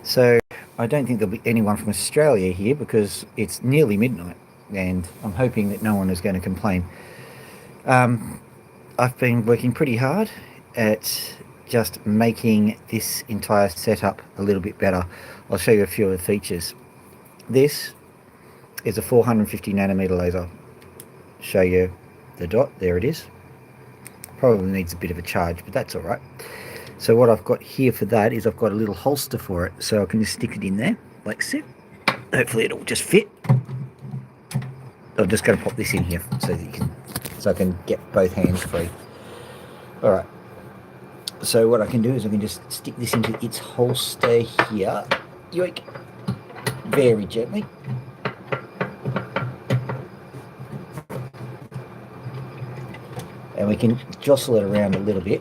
So I don't think there'll be anyone from Australia here because it's nearly midnight, and I'm hoping that no one is going to complain. Um, I've been working pretty hard at just making this entire setup a little bit better. I'll show you a few of the features. This is a 450 nanometer laser. Show you the dot. There it is. Probably needs a bit of a charge, but that's all right. So what I've got here for that is I've got a little holster for it, so I can just stick it in there like so. Hopefully it'll just fit. I'm just going to pop this in here so that so I can get both hands free. All right. So what I can do is I can just stick this into its holster here. Yoink. Very gently. And we can jostle it around a little bit.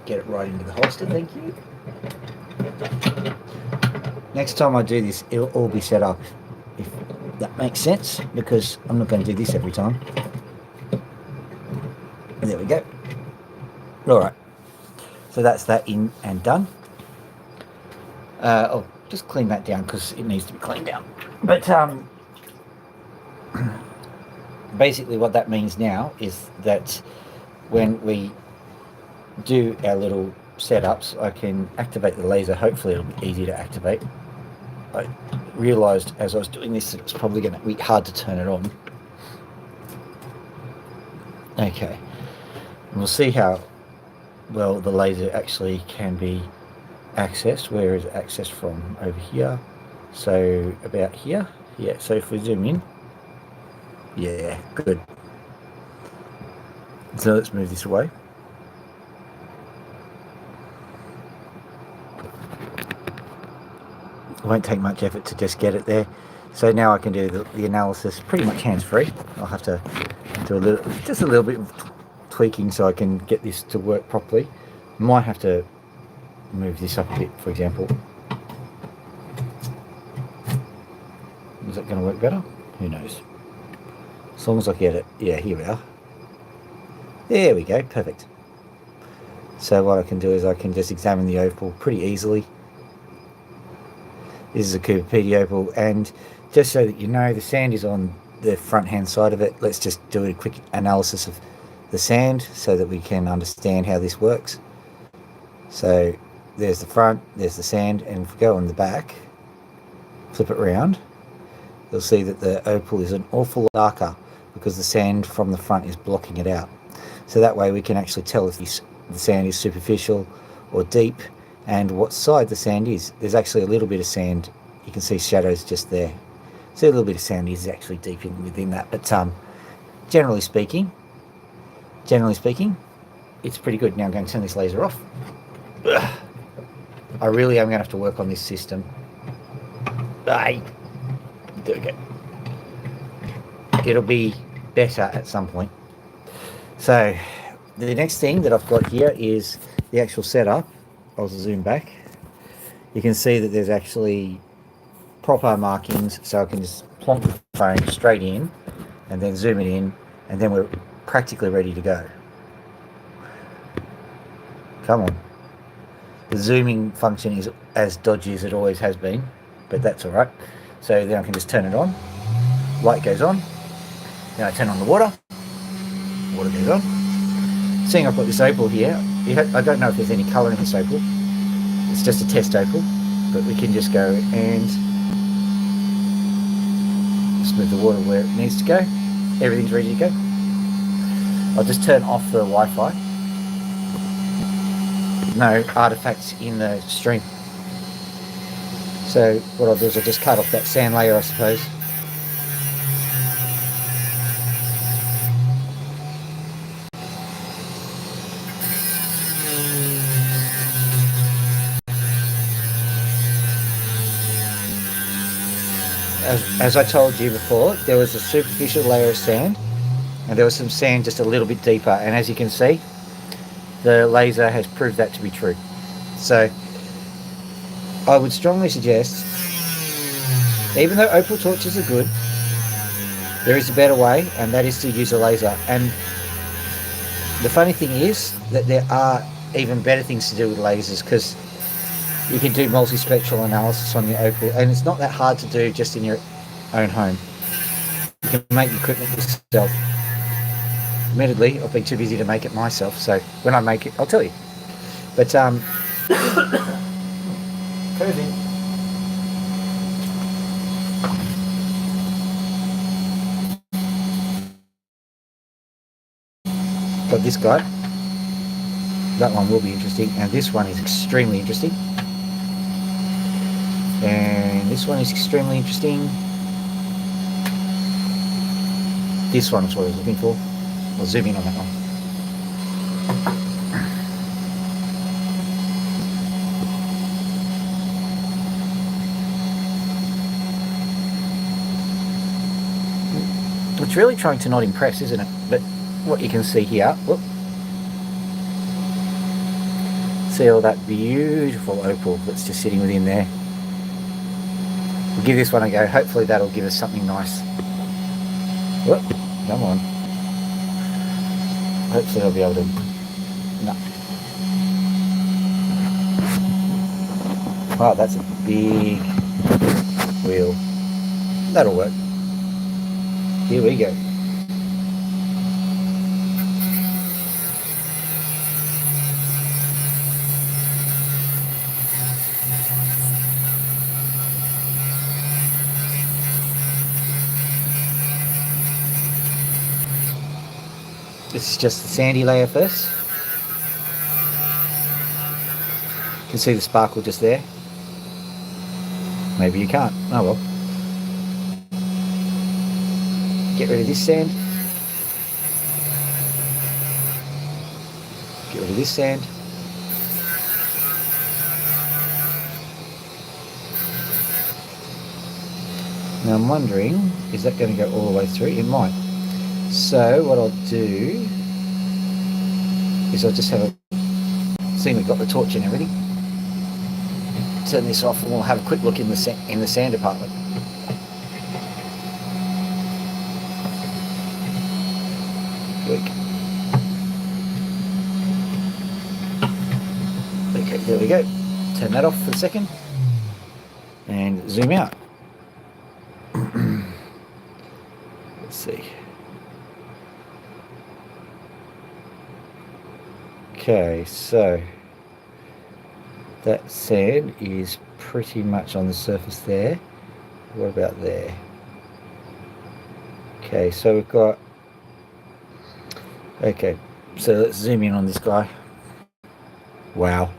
Get it right into the holster, thank you. Next time I do this, it'll all be set up, if that makes sense, because I'm not going to do this every time. There we go. All right. So that's that in and done. I'll just clean that down because it needs to be cleaned down. But basically what that means now is that when we do our little setups, I can activate the laser. Hopefully it'll be easy to activate. I realised as I was doing this that it was probably going to be hard to turn it on. Okay. And we'll see how well the laser actually can be accessed. Where is it accessed from? Over here. So about here. Yeah, so if we zoom in. Yeah, good. So let's move this away. It won't take much effort to just get it there. So now I can do the analysis pretty much hands-free. I'll have to do just a little bit of tweaking so I can get this to work properly. Might have to move this up a bit, for example. Is it going to work better? Who knows? As long as I get it. Yeah, here we are. There we go, perfect. So what I can do is I can just examine the opal pretty easily. This is a Cooper PD opal, and just so that you know, the sand is on the front hand side of it. Let's just do a quick analysis of the sand so that we can understand how this works. So there's the front, there's the sand, and if we go on the back, flip it round, you'll see that the opal is an awful lot darker because the sand from the front is blocking it out. So that way we can actually tell if the sand is superficial or deep and what side the sand is. There's actually a little bit of sand. You can see shadows just there. So a little bit of sand is actually deep within that. But generally speaking, it's pretty good. Now I'm going to turn this laser off. Ugh. I really am going to have to work on this system. There we go. It'll be better at some point. So the next thing that I've got here is the actual setup. I'll zoom back. You can see that there's actually proper markings, so I can just plonk the phone straight in and then zoom it in, and then we're practically ready to go. Come on. The zooming function is as dodgy as it always has been, but that's all right. So then I can just turn it on. Light goes on. Then I turn on the water. Water goes on. Seeing I've got this opal here, I don't know if there's any colour in this opal. It's just a test opal, but we can just go and just move the water where it needs to go. Everything's ready to go. I'll just turn off the Wi-Fi. No artifacts in the stream. So what I'll do is I'll just cut off that sand layer, I suppose. As I told you before, there was a superficial layer of sand, and there was some sand just a little bit deeper, and as you can see, the laser has proved that to be true. So I would strongly suggest, even though opal torches are good, there is a better way, and that is to use a laser. And the funny thing is that there are even better things to do with lasers, because You can do multispectral analysis on your opal, and it's not that hard to do just in your own home. You can make the equipment yourself. Admittedly, I've been too busy to make it myself, so when I make it, I'll tell you. But COVID. Got this guy. That one will be interesting, and this one is extremely interesting. And this one is extremely interesting. This one is what I was looking for. I'll zoom in on that one. It's really trying to not impress, isn't it? But what you can see here, whoop, see all that beautiful opal that's just sitting within there. We'll give this one a go. Hopefully that'll give us something nice. Whoop, come on. Hopefully I'll be able to... No. Oh, that's a big wheel. That'll work. Here we go. This is just the sandy layer first. You can see the sparkle just there. Maybe you can't. Oh well. Get rid of this sand. Get rid of this sand. Now I'm wondering, is that going to go all the way through? It might. So what I'll do is I'll just have a... See, we've got the torch and everything. Turn this off and we'll have a quick look in the sand department. Okay, there we go. Turn that off for a second and zoom out. Let's see. Okay, so that sand is pretty much on the surface there. What about there? Okay, so we've got... Okay, so let's zoom in on this guy. Wow.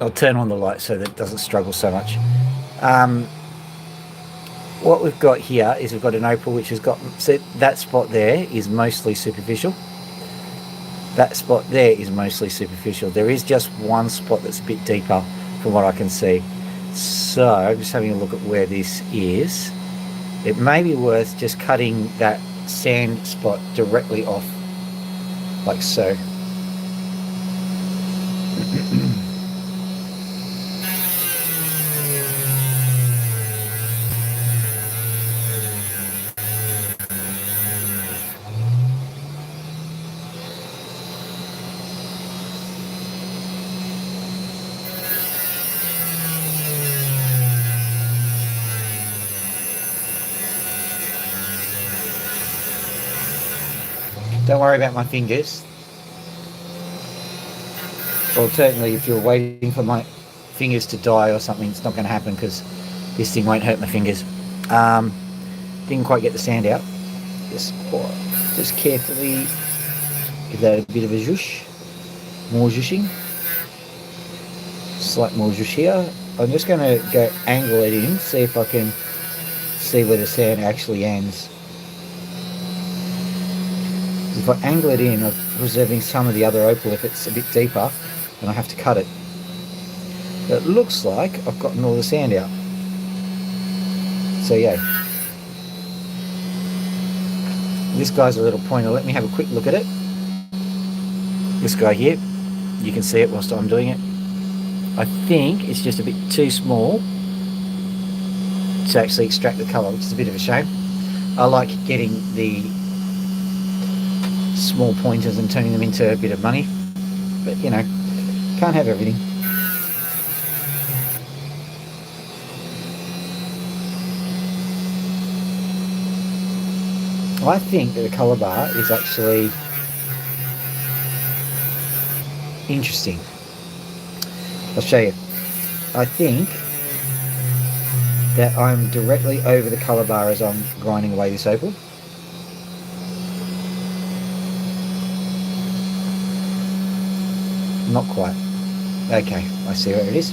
I'll turn on the light so that it doesn't struggle so much. What we've got here is we've got an opal which has got... So that spot there is mostly superficial. That spot there is mostly superficial. There is just one spot that's a bit deeper from what I can see. So I'm just having a look at where this is. It may be worth just cutting that sand spot directly off, like so. Don't worry about my fingers. Alternatively, if you're waiting for my fingers to die or something, it's not going to happen because this thing won't hurt my fingers. Didn't quite get the sand out. Just carefully give that a bit of a zhoosh. More zhooshing. Slight more zhoosh here. I'm just going to go angle it in, see if I can see where the sand actually ends. If I angle it in, I'm preserving some of the other opal if it's a bit deeper, and I have to cut it. But it looks like I've gotten all the sand out. So yeah. This guy's a little pointer. Let me have a quick look at it. This guy here, you can see it whilst I'm doing it. I think it's just a bit too small to actually extract the colour, which is a bit of a shame. I like getting the small pointers and turning them into a bit of money, but you know, Can't have everything. I think that the colour bar is actually interesting. I'll show you. I think that I'm directly over the colour bar as I'm grinding away this opal. Not quite. Okay, I see where it is.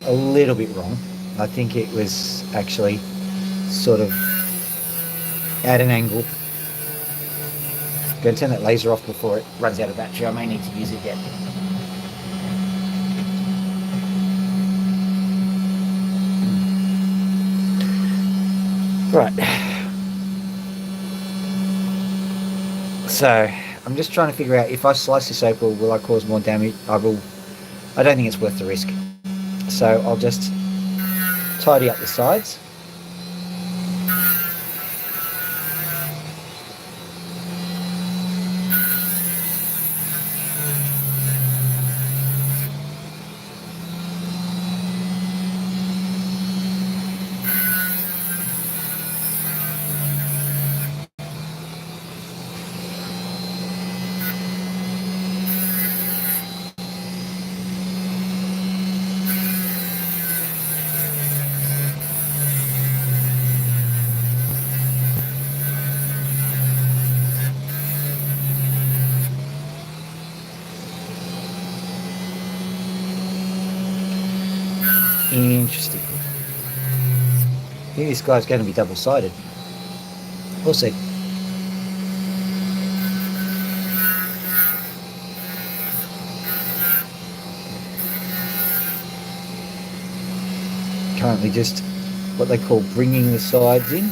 A little bit wrong. I think it was actually sort of at an angle. I'm going to turn that laser off before it runs out of battery. I may need to use it again. Right. So I'm just trying to figure out if I slice this opal, will I cause more damage? I don't think it's worth the risk. So I'll just tidy up the sides. Interesting. I think this guy's going to be double-sided. We'll see. Currently just what they call bringing the sides in.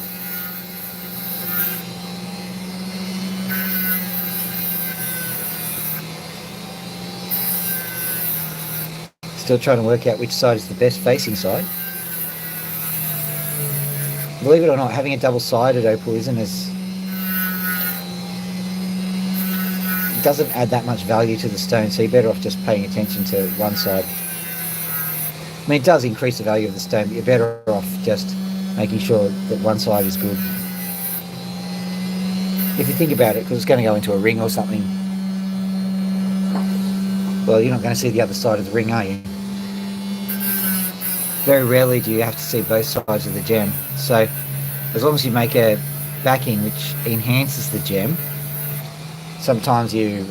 Still trying to work out which side is the best facing side. Believe it or not, having a double-sided opal isn't as... It doesn't add that much value to the stone, so you're better off just paying attention to one side. I mean, it does increase the value of the stone, but you're better off just making sure that one side is good. If you think about it, because it's going to go into a ring or something, well, you're not going to see the other side of the ring, are you? Very rarely do you have to see both sides of the gem. So as long as you make a backing which enhances the gem, sometimes you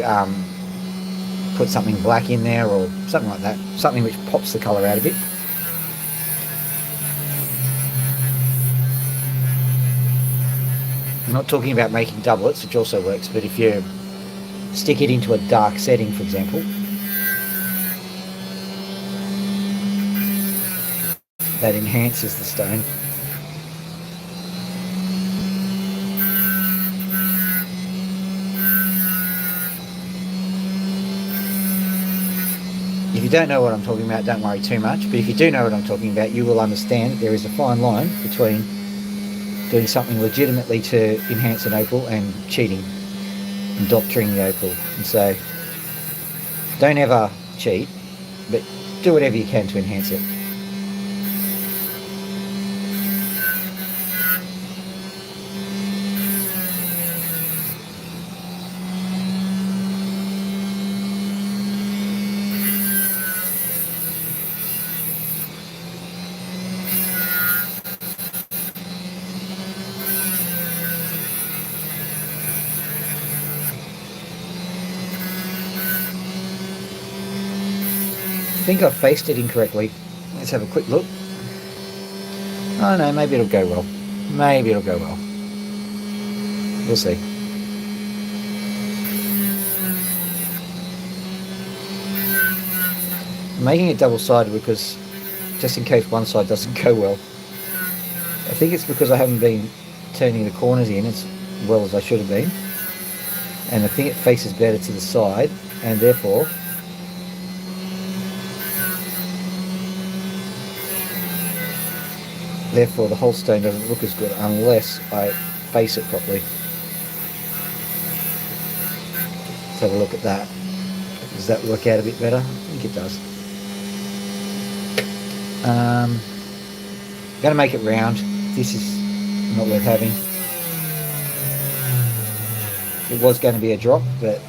put something black in there or something like that, something which pops the colour out of it. I'm not talking about making doublets, which also works, but if you stick it into a dark setting, for example, that enhances the stone. If you don't know what I'm talking about, don't worry too much, but if you do know what I'm talking about, you will understand that there is a fine line between doing something legitimately to enhance an opal and cheating and doctoring the opal. And so don't ever cheat, but do whatever you can to enhance it. I think I've faced it incorrectly. Let's have a quick look. Oh no, maybe it'll go well. Maybe it'll go well. We'll see. I'm making it double-sided because just in case one side doesn't go well. I think it's because I haven't been turning the corners in as well as I should have been. And I think it faces better to the side, and therefore the whole stone doesn't look as good unless I face it properly. So have a look at that. Does that work out a bit better? I think it does. Going to make it round. This is not worth having. It was going to be a drop, but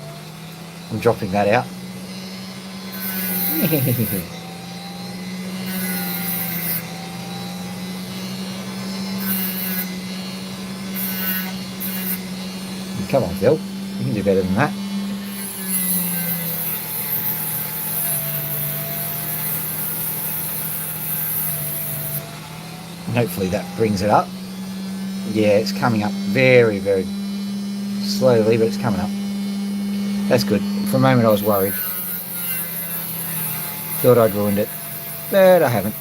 I'm dropping that out. Come on, Phil. You can do better than that. And hopefully that brings it up. Yeah, it's coming up very, very slowly, but it's coming up. That's good. For a moment I was worried. Thought I'd ruined it, but I haven't.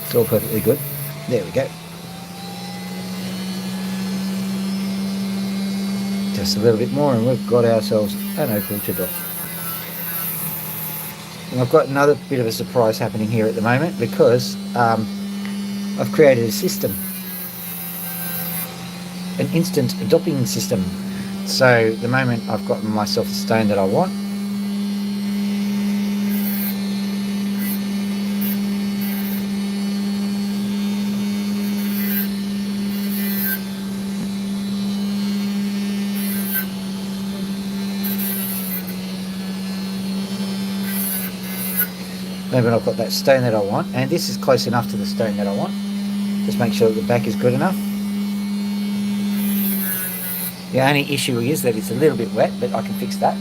It's all perfectly good. There we go. Just a little bit more and we've got ourselves an opal to dot. And I've got another bit of a surprise happening here at the moment because I've created a system, an instant doping system. So the moment I've got myself the stone that I want, maybe I've got that stone that I want, and this is close enough to the stone that I want. Just make sure that the back is good enough. The only issue is that it's a little bit wet, but I can fix that.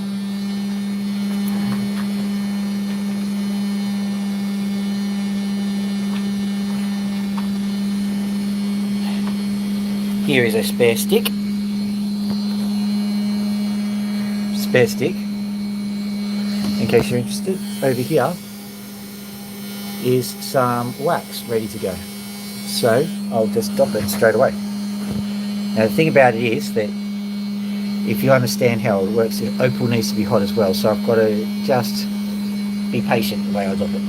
Here is a spare stick. In case you're interested. Over here is some wax ready to go. So I'll just dop it straight away. Now the thing about it is that if you understand how it works, the opal needs to be hot as well. So I've got to just be patient the way I dop it.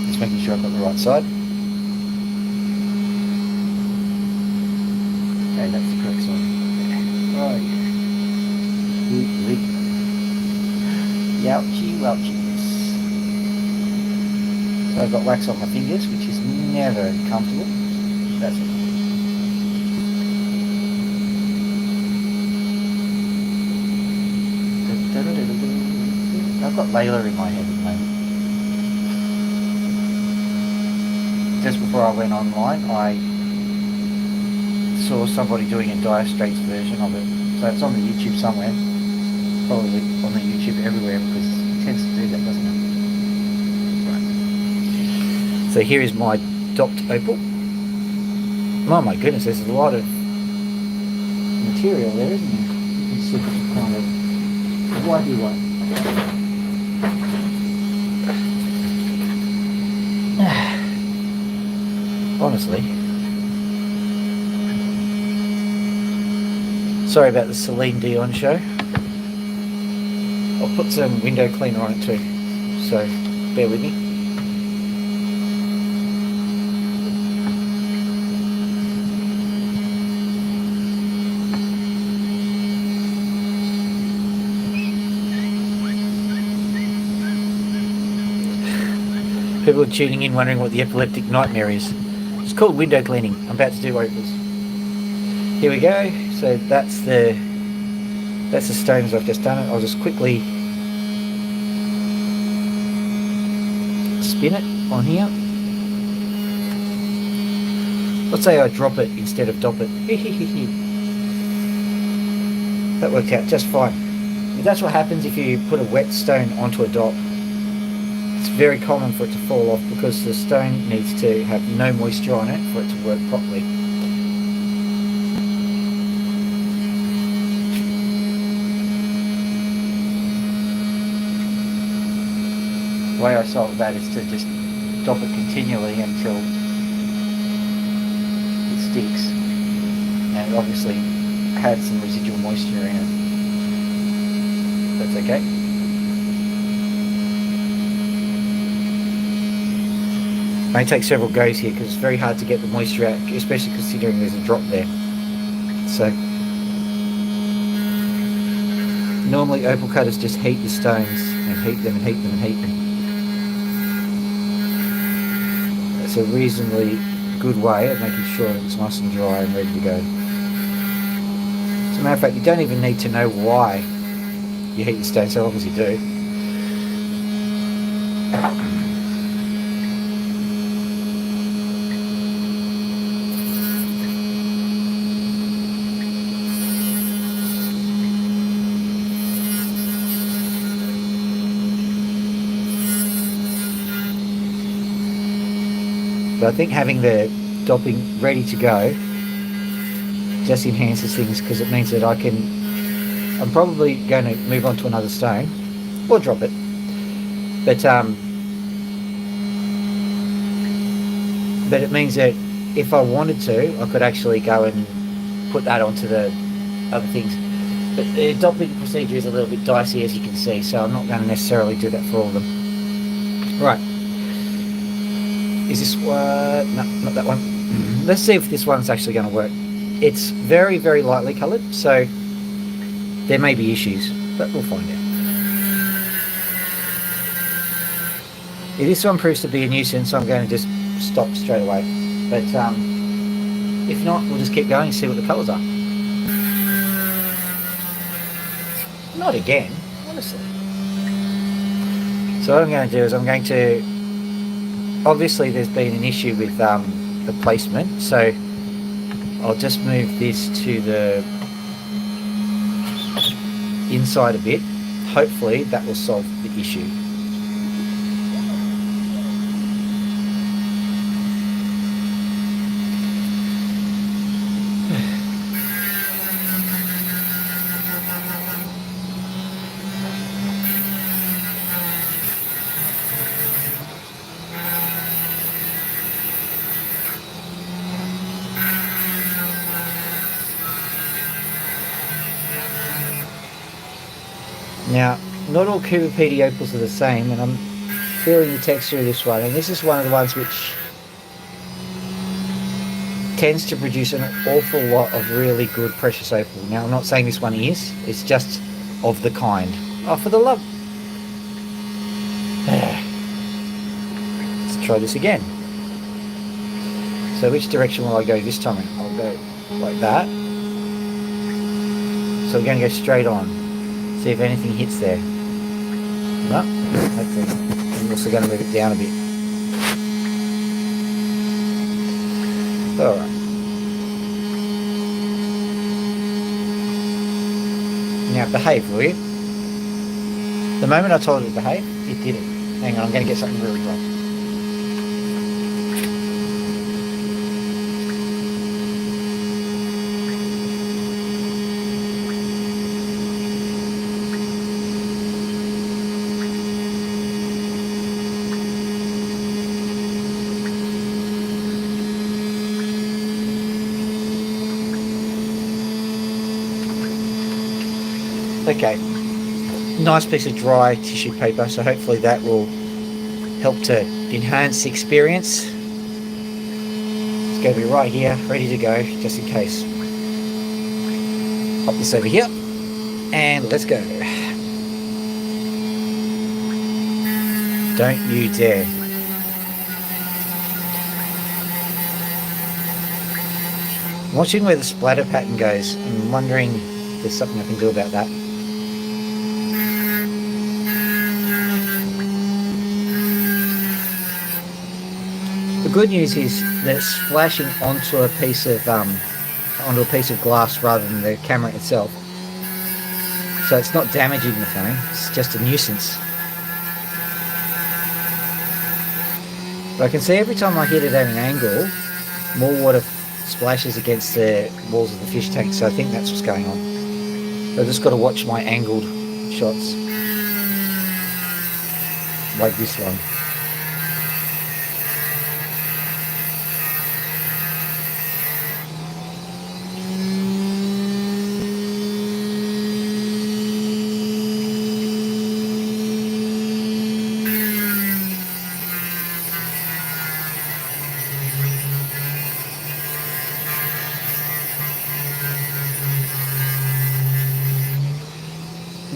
Just making sure I've got the right side. Okay, that's the correct side. Oh yeah. Youchy welchies. So I've got wax on my fingers, which is never comfortable. That's it. I've got Layla in my head at the moment. Just before I went online, I saw somebody doing a Dire Straits version of it. So it's on the YouTube somewhere. Probably on the YouTube everywhere because it tends to do that, doesn't it? Right. So here is my dopped opal. Oh my goodness, there's a lot of material there, isn't there? You can see it's kind of whitey white. Honestly, sorry about the Celine Dion show. I'll put some window cleaner on it too, so bear with me. People are tuning in wondering what the epileptic nightmare is. It's called window cleaning. I'm about to do opals. Here we go. So that's the stones I've just done it. I'll just quickly spin it on here. Let's say I drop it instead of dop it. That worked out just fine. And that's what happens if you put a wet stone onto a dop. It's very common for it to fall off because the stone needs to have no moisture on it for it to work properly. The way I solve that is to just dop it continually until it sticks, and it obviously had some residual moisture in it. It's okay. May take several goes here because it's very hard to get the moisture out, especially considering there's a drop there. So normally opal cutters just heat the stones and heat them and heat them and heat them. It's a reasonably good way of making sure that it's nice and dry and ready to go. As a matter of fact, you don't even need to know why you heat the stone so long as you do. But I think having the doping ready to go just enhances things because it means that I'm probably going to move on to another stone or drop it. But it means that if I wanted to, I could actually go and put that onto the other things. But the doping procedure is a little bit dicey, as you can see, so I'm not going to necessarily do that for all of them. Right. Is this one? No, not that one. Let's see if this one's actually going to work. It's very, very lightly coloured, so there may be issues, but we'll find out. If this one proves to be a nuisance, I'm going to just stop straight away. But if not, we'll just keep going and see what the colours are. Not again, honestly. So what I'm going to do is I'm going to... Obviously there's been an issue with the placement, so I'll just move this to the inside a bit. Hopefully that will solve the issue. Now, not all Cooper opals are the same, and I'm feeling the texture of this one, and this is one of the ones which tends to produce an awful lot of really good precious opal. Now, I'm not saying this one is, it's just of the kind. Oh, for the love... Let's try this again. So which direction will I go this time? I'll go like that. So we're going to go straight on. See if anything hits there. No, hopefully. I'm also going to move it down a bit. Alright. Now behave, will you? The moment I told it to behave, it did it. Hang on, I'm going to get something really wrong. Okay, nice piece of dry tissue paper, so hopefully that will help to enhance the experience. It's going to be right here, ready to go, just in case. Pop this over here, and let's go. Don't you dare. I'm watching where the splatter pattern goes, and I'm wondering if there's something I can do about that. The good news is that it's splashing onto a piece of glass rather than the camera itself, so it's not damaging the phone. It's just a nuisance. But I can see every time I hit it at an angle, more water splashes against the walls of the fish tank. So I think that's what's going on. So I've just got to watch my angled shots, like this one.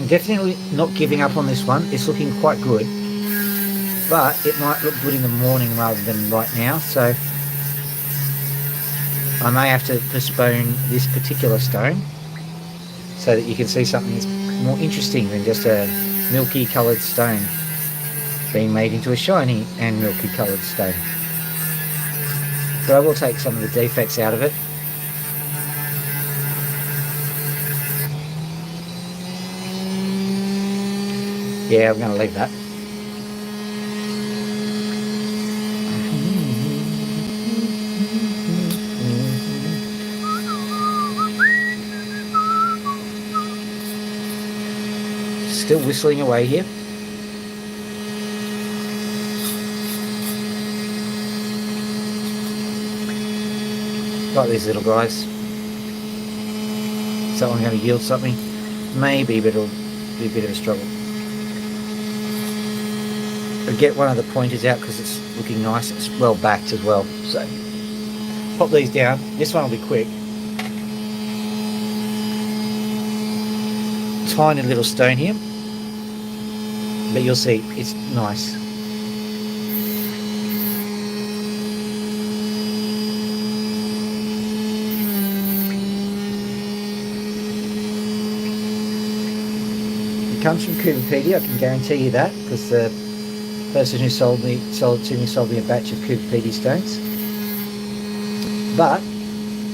definitely not giving up on this one. It's looking quite good, but it might look good in the morning rather than right now, so I may have to postpone this particular stone so that you can see something that's more interesting than just a milky coloured stone being made into a shiny and milky coloured stone. But I will take some of the defects out of it. Yeah, I'm going to leave that. Still whistling away here. Like these little guys. Is that one going to yield something? Maybe, but it'll be a bit of a struggle. I'll get one of the pointers out because it's looking nice. It's well backed as well. So pop these down. This one will be quick. Tiny little stone here, but you'll see it's nice. It comes from Cooper Pedy, I can guarantee you that, because the person who sold it to me sold me a batch of Cooper Pedy stones. But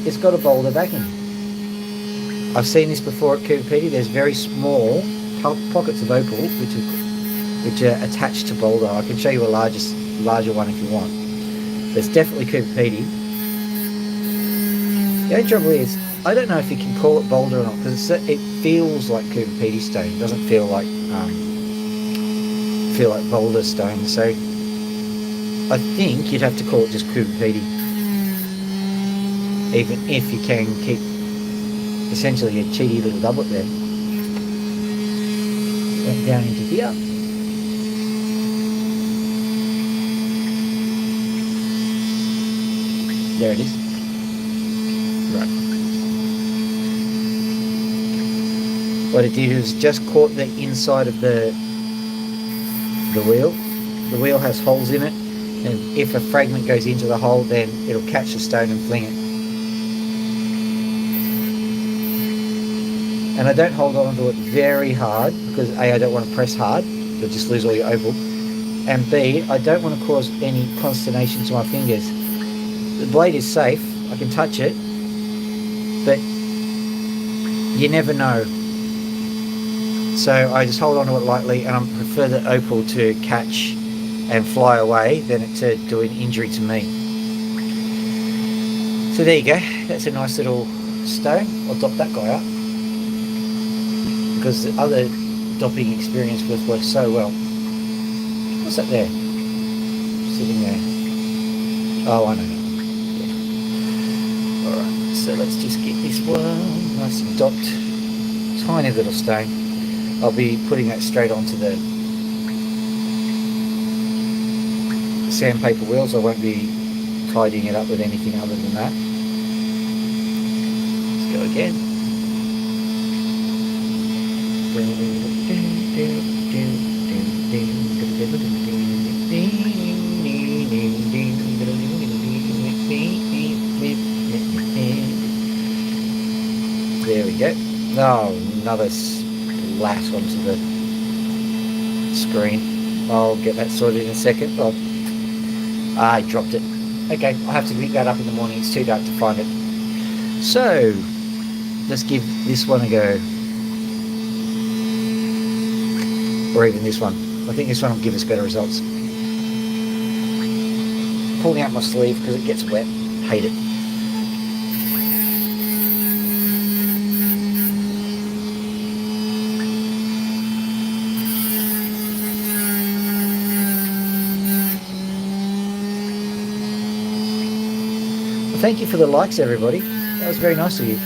it's got a boulder backing. I've seen this before at Cooper Pedy. There's very small pockets of opal which are attached to boulder. I can show you a larger one if you want. But it's definitely Cooper Pedy. The only trouble is, I don't know if you can call it boulder or not, because it feels like Cooper Pedy stone. It doesn't feel like boulder stone. So I think you'd have to call it just Cooper Pedy, even if you can keep essentially a cheaty little doublet there. Went down into here. There it is. Right. What it did was just caught the inside of the wheel. The wheel has holes in it, and if a fragment goes into the hole, then it'll catch the stone and fling it. And I don't hold on to it very hard because A, I don't want to press hard, you'll just lose all your opal, and B, I don't want to cause any consternation to my fingers. The blade is safe, I can touch it, but you never know. So I just hold on to it lightly, and I prefer the opal to catch and fly away than it to do an injury to me. So there you go, that's a nice little stone. I'll dop that guy up, because the other dopping experience worked so well. What's that there? Sitting there. Oh, I know. Yeah. Alright, so let's just get this one nice and dopped. Tiny little stone. I'll be putting that straight onto the sandpaper wheels. I won't be tidying it up with anything other than that. Let's go again. There we go. Oh, another splat onto the screen. I'll get that sorted in a second. Oh, I dropped it. Okay, I'll have to pick that up in the morning. It's too dark to find it. So, let's give this one a go. Or even this one. I think this one will give us better results. Pulling out my sleeve because it gets wet. Hate it. Well, thank you for the likes, everybody. That was very nice of you.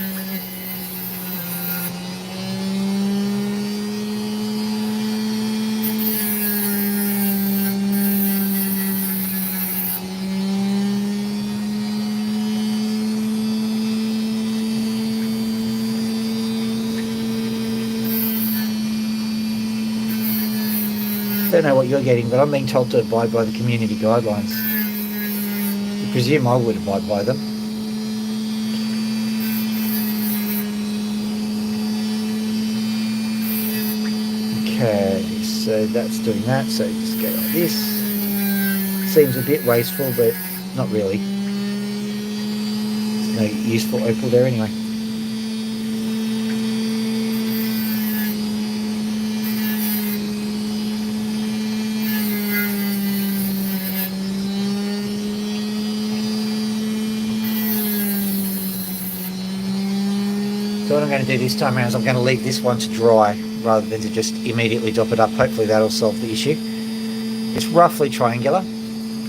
Don't know what you're getting, but I'm being told to abide by the community guidelines. I presume I would abide by them. Okay, so that's doing that. So just go like this. Seems a bit wasteful, but not really. There's no useful opal there anyway. So what I'm going to do this time around is I'm going to leave this one to dry rather than to just immediately drop it up. Hopefully that'll solve the issue. It's roughly triangular.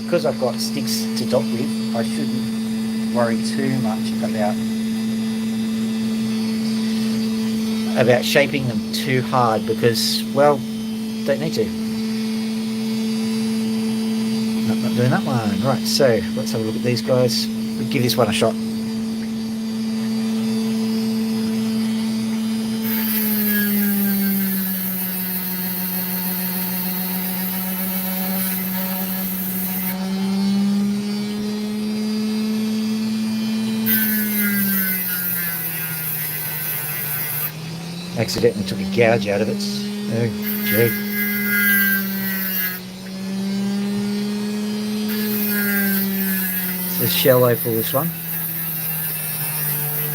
Because I've got sticks to dot with, I shouldn't worry too much about shaping them too hard because, well, don't need to. Not doing that one. Right, so let's have a look at these guys. We'll give this one a shot. Accidentally took a gouge out of it. Oh, gee. It's a shell opal, this one. I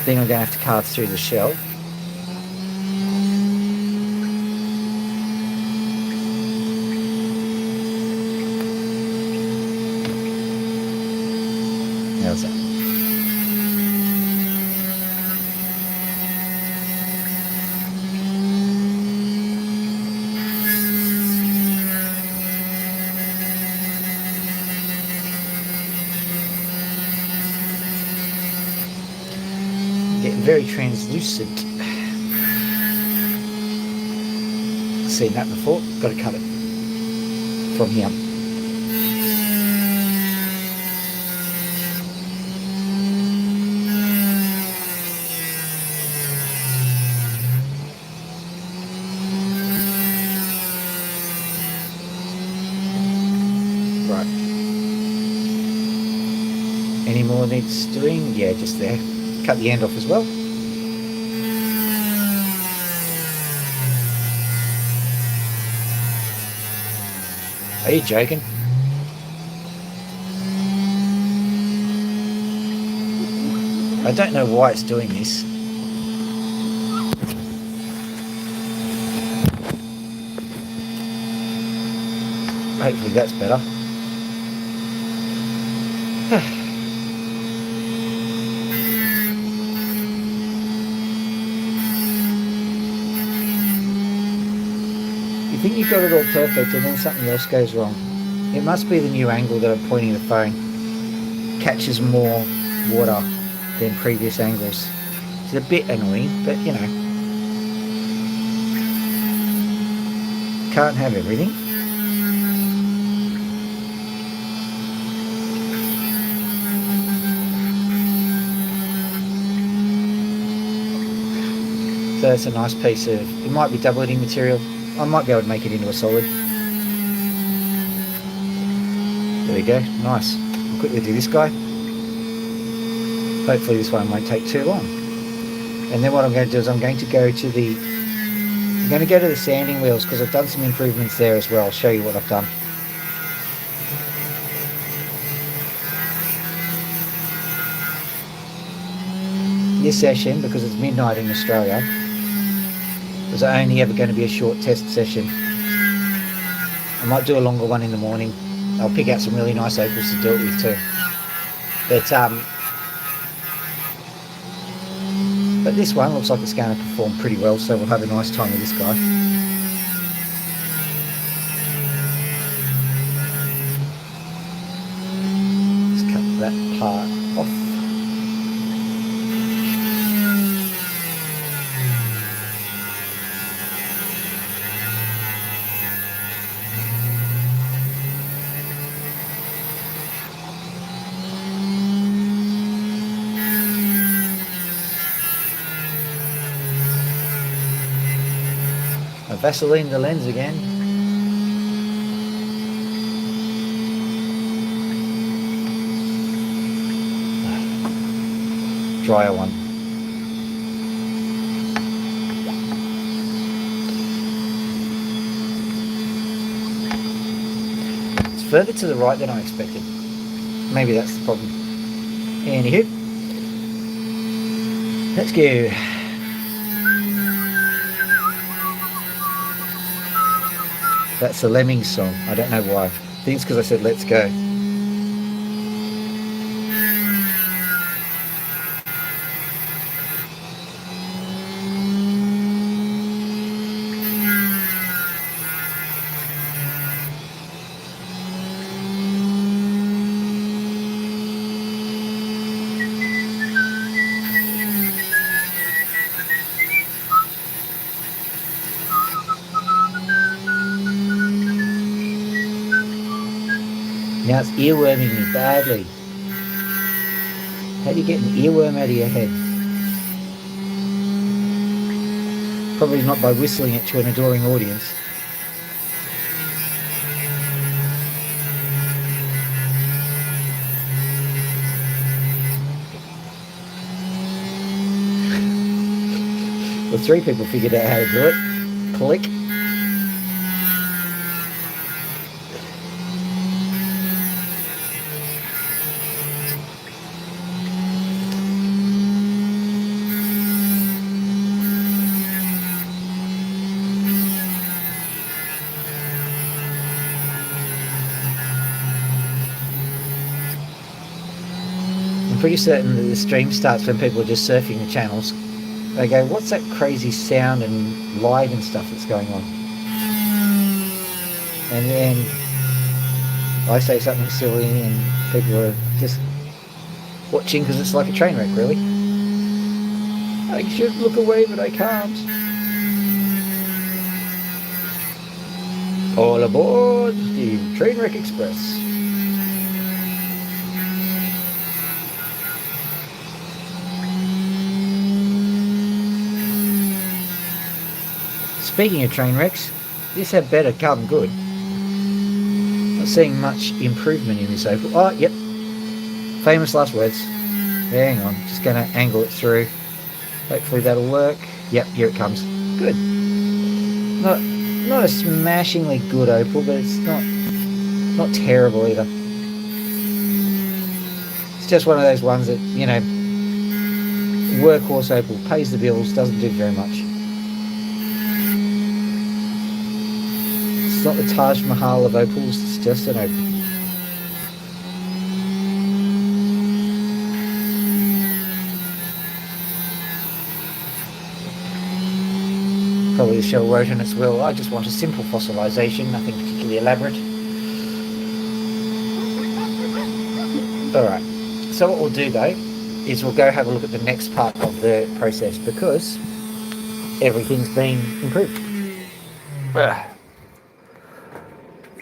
think I'm going to have to carve through the shell. How's that? Getting very translucent. Seen that before. Got to cut it from here. Right. Any more needs doing? Yeah, just there. Cut the end off as well. Are you joking? I don't know why it's doing this. Hopefully that's better. You think you've got it all perfect and then something else goes wrong. It must be the new angle that I'm pointing the phone. Catches more water than previous angles. It's a bit annoying, but you know. Can't have everything. So that's a nice piece of, it might be double edging material. I might be able to make it into a solid. There we go, nice. I'll quickly do this guy. Hopefully this one won't take too long. And then what I'm going to do is I'm going to go to the sanding wheels because I've done some improvements there as well. I'll show you what I've done. This session, because it's midnight in Australia, was only ever going to be a short test session. I might do a longer one in the morning. I'll pick out some really nice opals to do it with too. But this one looks like it's going to perform pretty well, so we'll have a nice time with this guy. Let's cut that part off. I Vaseline the lens again. drier one. It's further to the right than I expected. Maybe that's the problem. Anywho, let's go. That's the Lemmings song. I don't know why. I think it's because I said let's go. Now it's earworming me badly. How do you get an earworm out of your head? Probably not by whistling it to an adoring audience. Well, 3 people figured out how to do it. Click. I'm pretty certain that the stream starts when people are just surfing the channels. They go, what's that crazy sound and light and stuff that's going on? And then I say something silly and people are just watching because it's like a train wreck, really. I should look away, but I can't. All aboard the Trainwreck Express. Speaking of train wrecks, this had better come good. Not seeing much improvement in this opal. Oh, yep. Famous last words. Hang on, just going to angle it through. Hopefully that'll work. Yep, here it comes. Good. Not a smashingly good opal, but it's not terrible either. It's just one of those ones that, you know, workhorse opal, pays the bills, doesn't do very much. It's not the Taj Mahal of opals, it's just an opal. Probably the shell wrote in its will, I just want a simple fossilization, nothing particularly elaborate. Alright, so what we'll do though is we'll go have a look at the next part of the process because everything's been improved.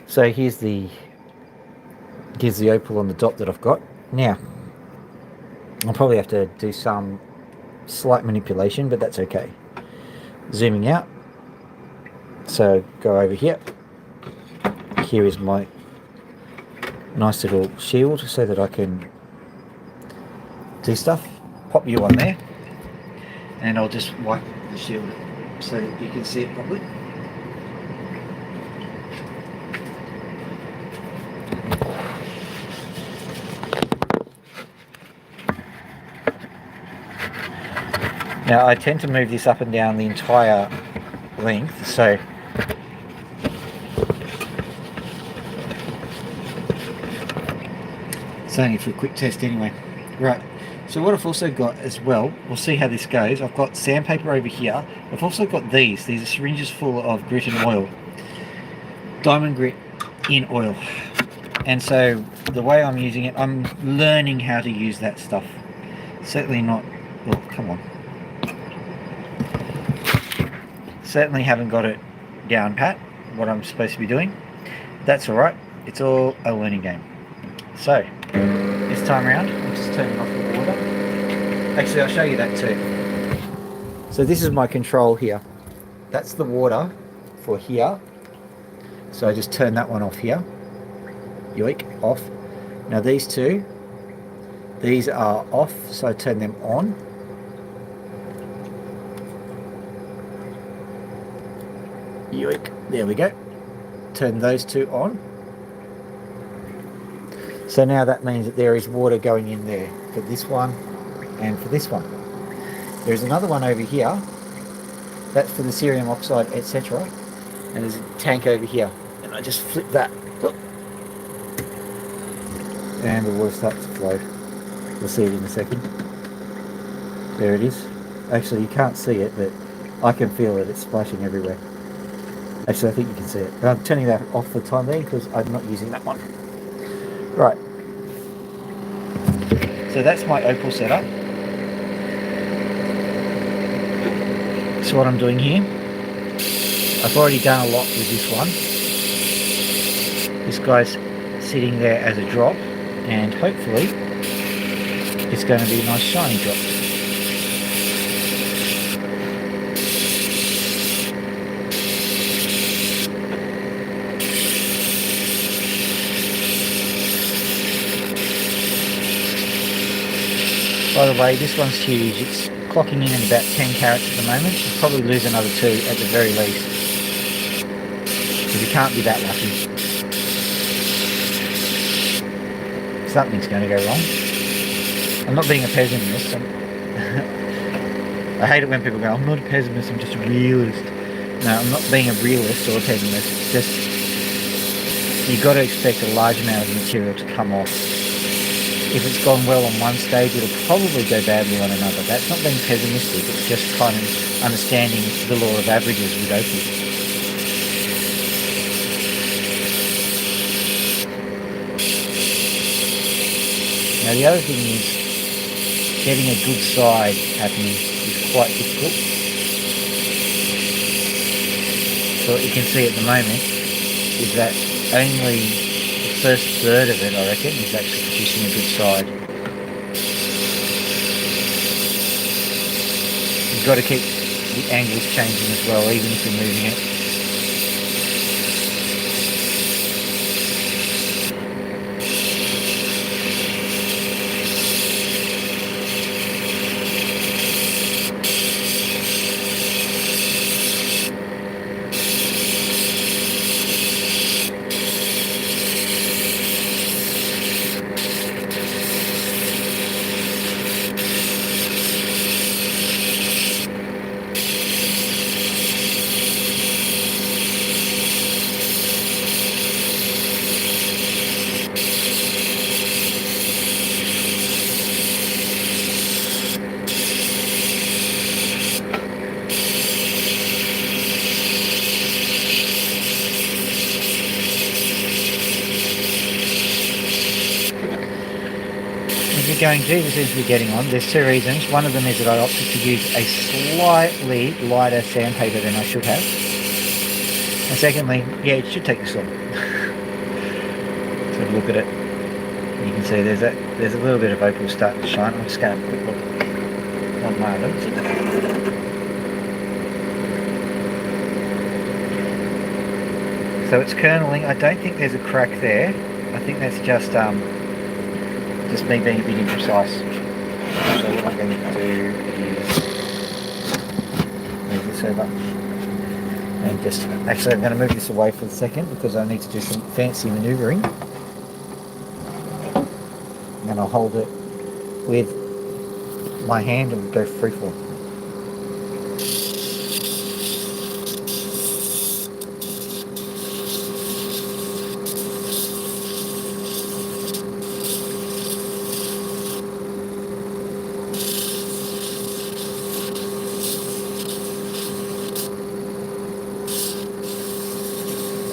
So here's the opal on the dot that I've got. Now, I'll probably have to do some slight manipulation, but that's okay. Zooming out, so go over here. Here is my nice little shield so that I can do stuff. Pop you on there, and I'll just wipe the shield so that you can see it properly. Now I tend to move this up and down the entire length, so it's only for a quick test anyway. Right, so what I've also got as well, we'll see how this goes. I've got sandpaper over here. I've also got these are syringes full of grit and oil. Diamond grit in oil. And so the way I'm using it, I'm learning how to use that stuff. Certainly not, oh, come on. Certainly haven't got it down pat, what I'm supposed to be doing. That's alright, it's all a learning game. So, this time around, I'm just turning off the water. Actually, I'll show you that too. So this is my control here. That's the water for here. So I just turn that one off here. Yoink, off. Now these These are off, so I turn them on. Yoink. There we go. Turn those two on. So now that means that there is water going in there for this one and for this one. There's another one over here. That's for the cerium oxide, etc. And there's a tank over here. And I just flip that. And the water starts to flow. We'll see it in a second. There it is. Actually, you can't see it, but I can feel it. It's splashing everywhere. Actually, I think you can see it. But I'm turning that off for the time being because I'm not using that one. Right. So that's my opal setup. So what I'm doing here, I've already done a lot with this one. This guy's sitting there as a drop, and hopefully it's going to be a nice shiny drop. By the way, this one's huge. It's clocking in at about 10 carats at the moment. We'll probably lose another 2 at the very least. Because you can't be that lucky. Something's going to go wrong. I'm not being a pessimist. I hate it when people go, I'm not a pessimist, I'm just a realist. No, I'm not being a realist or a pessimist. It's just, you've got to expect a large amount of material to come off. If it's gone well on one stage, it'll probably go badly on another. That's not being pessimistic, it's just kind of understanding the law of averages with opal. Now the other thing is, getting a good side happening is quite difficult. So what you can see at the moment is that only the first third of it, I reckon, is actually producing a good side. You've got to keep the angles changing as well, even if you're moving it. Going, Jesus seems to be getting on. There's 2 reasons. One of them is that I opted to use a slightly lighter sandpaper than I should have. And secondly, yeah, it should take this long. Let's have a look at it. You can see there's a little bit of opal starting to shine. I'm just going to have a quick look on my other. So it's kerneling. I don't think there's a crack there. I think that's just me being a bit imprecise. So what I'm going to do is move this over and just, actually I'm going to move this away for a second because I need to do some fancy manoeuvring, and I'll hold it with my hand and go freeform.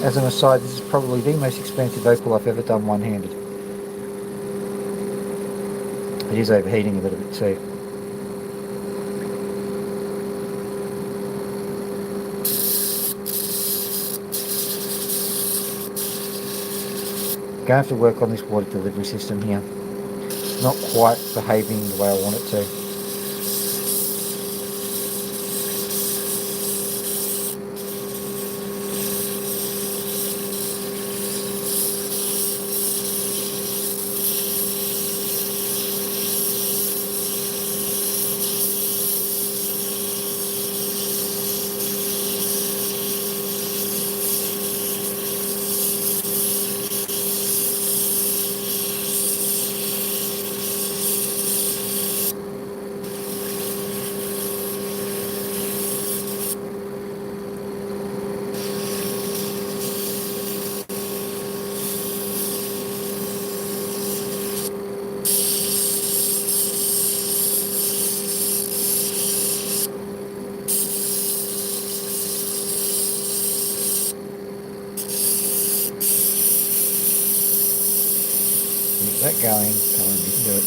As an aside, this is probably the most expensive opal I've ever done one-handed. It is overheating a little bit too. I'm going to have to work on this water delivery system here. It's not quite behaving the way I want it to. that going. Come on, you can do it.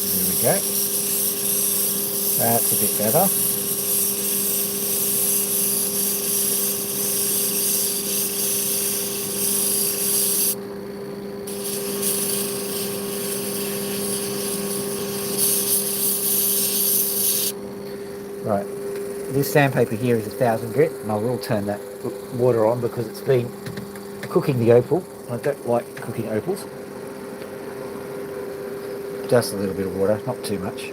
There we go. That's a bit better. Right, this sandpaper here is 1000 grit, and I will turn that water on because it's been cooking the opal. I don't like cooking opals. Just a little bit of water, not too much.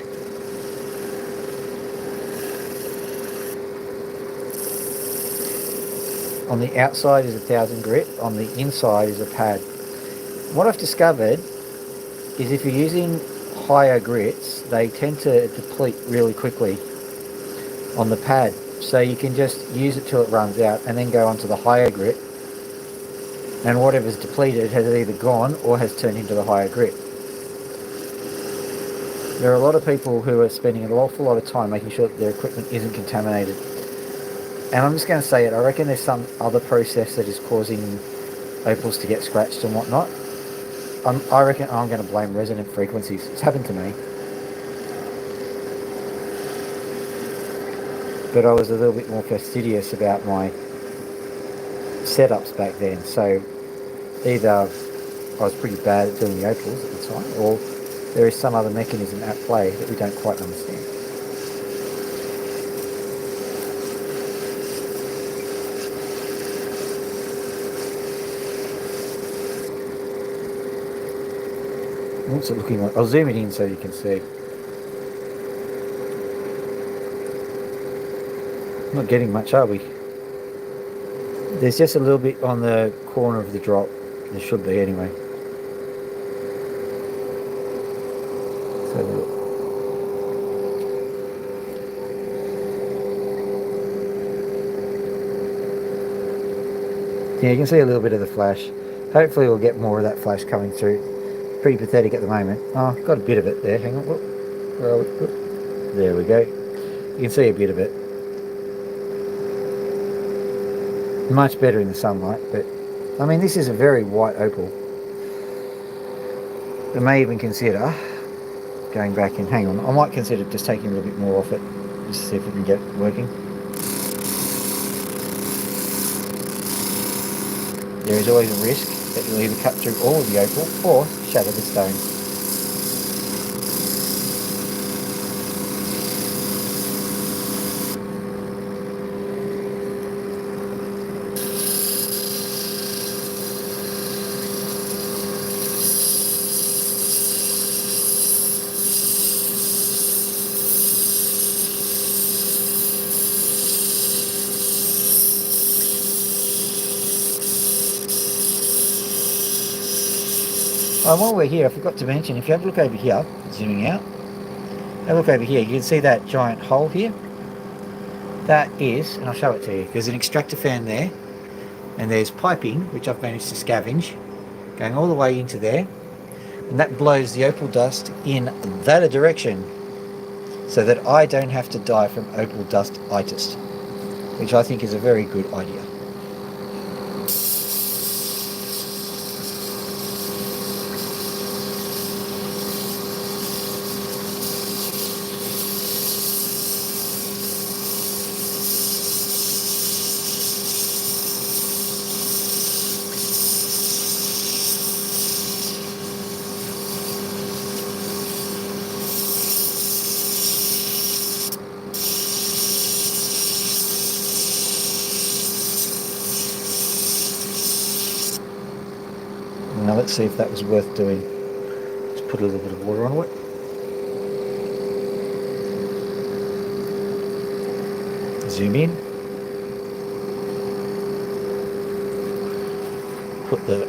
On the outside is 1000 grit, on the inside is a pad. What I've discovered is if you're using higher grits, they tend to deplete really quickly on the pad. So you can just use it till it runs out and then go onto the higher grit, and whatever's depleted has either gone or has turned into the higher grit. There are a lot of people who are spending an awful lot of time making sure that their equipment isn't contaminated. And I'm just going to say it, I reckon there's some other process that is causing opals to get scratched and whatnot. I reckon I'm going to blame resonant frequencies. It's happened to me. But I was a little bit more fastidious about my setups back then. So either I was pretty bad at doing the opals at the time, or there is some other mechanism at play that we don't quite understand. What's it looking like? I'll zoom it in so you can see. Not getting much, are we? There's just a little bit on the corner of the drop. There should be anyway. So yeah, you can see a little bit of the flash. Hopefully we'll get more of that flash coming through. Pretty pathetic at the moment. Oh, got a bit of it there. Hang on. Where are we? Whoop. There we go. You can see a bit of it. Much better in the sunlight, but I mean, this is a very white opal. I may even consider going back and hang on. I might consider just taking a little bit more off it, just to see if we can get it working. There is always a risk that you'll either cut through all of the opal or shatter the stone. Oh, while we're here, I forgot to mention, if you have a look over here, zooming out, have a look over here, you can see that giant hole here. That is, and I'll show it to you, there's an extractor fan there, and there's piping, which I've managed to scavenge, going all the way into there, and that blows the opal dust in that direction, so that I don't have to die from opal dust-itis, which I think is a very good idea. Now let's see if that was worth doing. Just put a little bit of water on it. Zoom in. Put the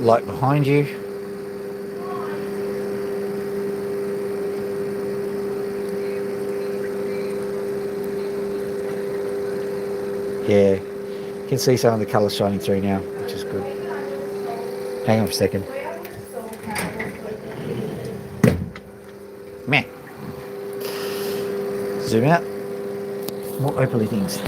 light behind you. Yeah, you can see some of the colours shining through now, which is good. Hang on for a second. Meh. Zoom out. More opaly things.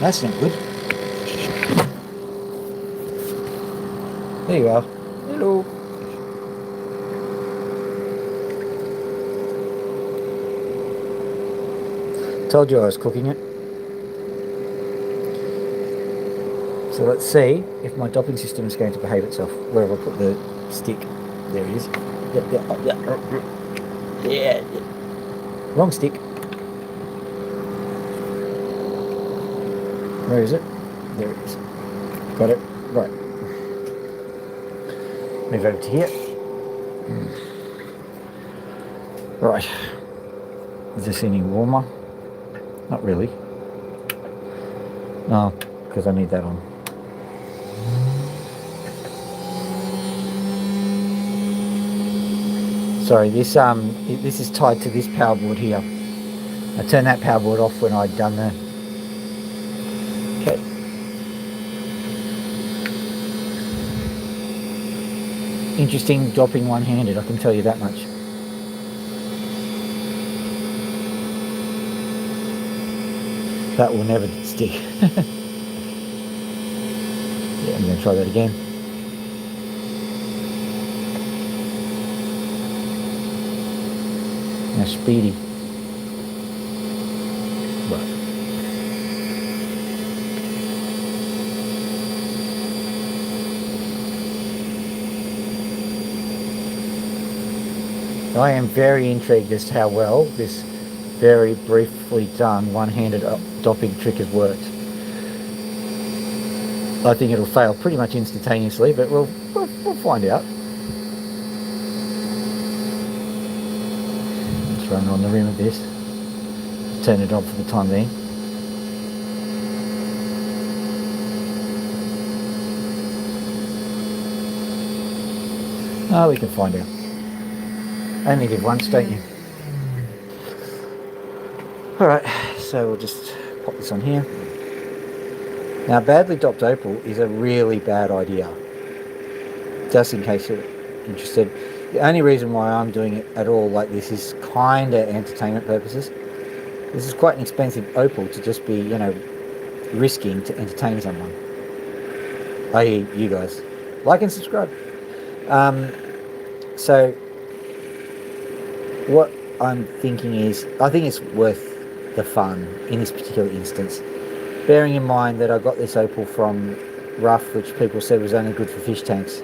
That's not good. There you are. Hello. Told you I was cooking it. So let's see if my doping system is going to behave itself. Where have I put the stick? There it is. Yeah. Wrong stick. Where is it? There it is. Got it. Right. Move over to here. Right. Is this any warmer? Not really. No, because I need that on. Sorry, this is tied to this power board here. I turned that power board off when I'd done the... Okay. Interesting dropping one-handed, I can tell you that much. That will never stick. Yeah, I'm going to try that again. Now speedy. Right. I am very intrigued as to how well this very briefly done one-handed doping trick has worked. I think it'll fail pretty much instantaneously, but we'll find out. Let's run on the rim of this. Turn it on for the time being. Oh, we can find out. Only did once, don't you? Alright, so we'll just pop this on here. Now, badly dopped opal is a really bad idea. Just in case you're interested. The only reason why I'm doing it at all like this is kind of entertainment purposes. This is quite an expensive opal to just be, risking to entertain someone. I.e. you guys. Like and subscribe. So, what I'm thinking is, I think it's worth the fun in this particular instance. Bearing in mind that I got this opal from Rough, which people said was only good for fish tanks.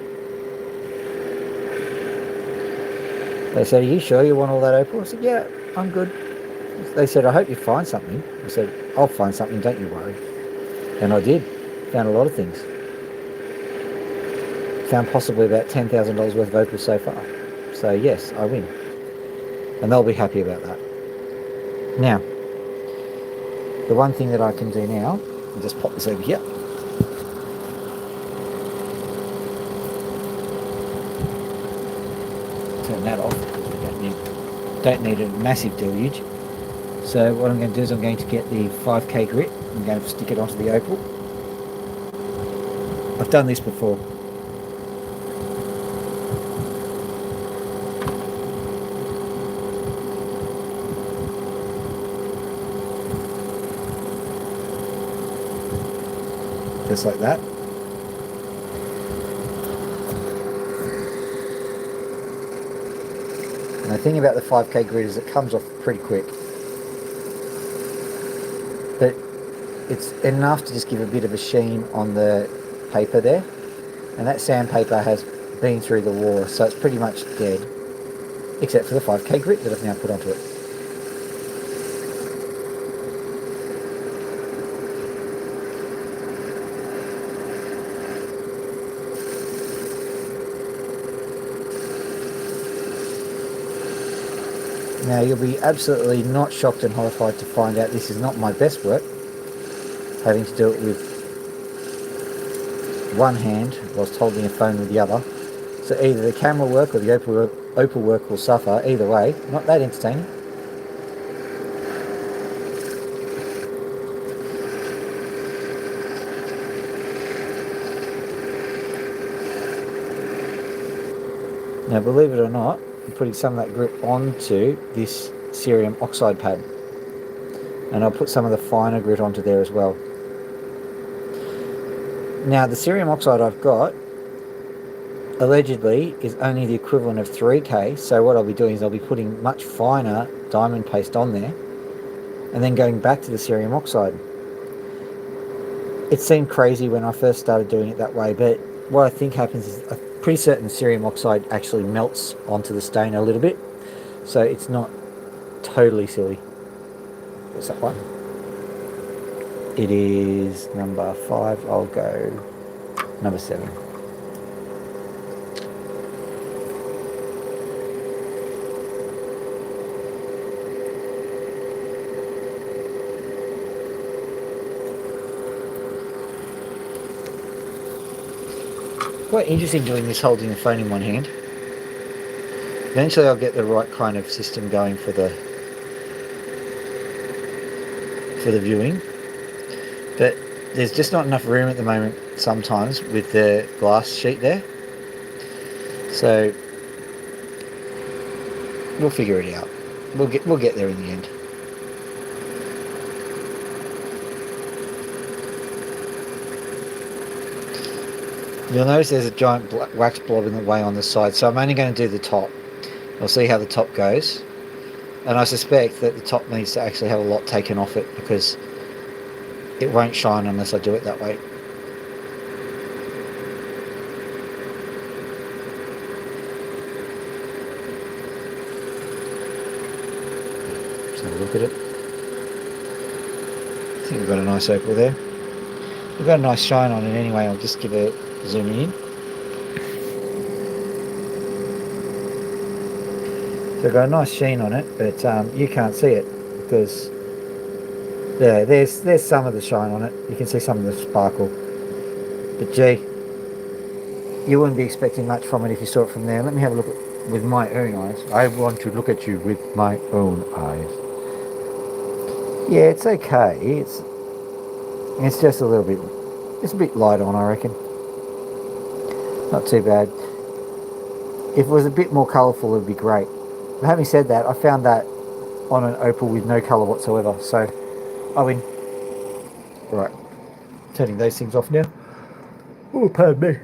They said, are you sure you want all that opal? I said, yeah, I'm good. They said, I hope you find something. I said, I'll find something, don't you worry. And I did. Found a lot of things. Found possibly about $10,000 worth of opal so far. So yes, I win. And they'll be happy about that. Now, the one thing that I can do now, I'll just pop this over here. Turn that off, because we don't need a massive deluge. So what I'm going to do is I'm going to get the 5K grit. I'm going to stick it onto the opal. I've done this before. Just like that. And the thing about the 5K grit is it comes off pretty quick. But it's enough to just give a bit of a sheen on the paper there. And that sandpaper has been through the water, so it's pretty much dead. Except for the 5K grit that I've now put onto it. Now you'll be absolutely not shocked and horrified to find out this is not my best work, having to do it with one hand whilst holding a phone with the other. So either the camera work or the opal work will suffer. Either way, not that entertaining. Now, believe it or not, I'm putting some of that grit onto this cerium oxide pad. And I'll put some of the finer grit onto there as well. Now, the cerium oxide I've got, allegedly, is only the equivalent of 3K. So what I'll be doing is I'll be putting much finer diamond paste on there and then going back to the cerium oxide. It seemed crazy when I first started doing it that way, but what I think happens is I'm pretty certain cerium oxide actually melts onto the stain a little bit, so it's not totally silly. What's that one? It is number 5. I'll go number 7. Quite interesting doing this holding the phone in one hand. Eventually I'll get the right kind of system going for the viewing, but there's just not enough room at the moment sometimes with the glass sheet there, so we'll figure it out. We'll get there in the end. You'll notice there's a giant wax blob in the way on the side, so I'm only going to do the top. I'll see how the top goes, and I suspect that the top needs to actually have a lot taken off it because it won't shine unless I do it that way. Just have a look at it. I think we've got a nice opal there. We've got a nice shine on it anyway. I'll just give a zoom in. So I've got a nice sheen on it, but you can't see it because there's some of the shine on it. You can see some of the sparkle. But gee, you wouldn't be expecting much from it if you saw it from there. Let me have a look with my own eyes. I want to look at you with my own eyes. Yeah, it's okay. It's just a little bit. It's a bit light on, I reckon. Not too bad. If it was a bit more colourful, it would be great. But having said that, I found that on an opal with no colour whatsoever. So I win. Right, turning those things off now. Oh, pardon me.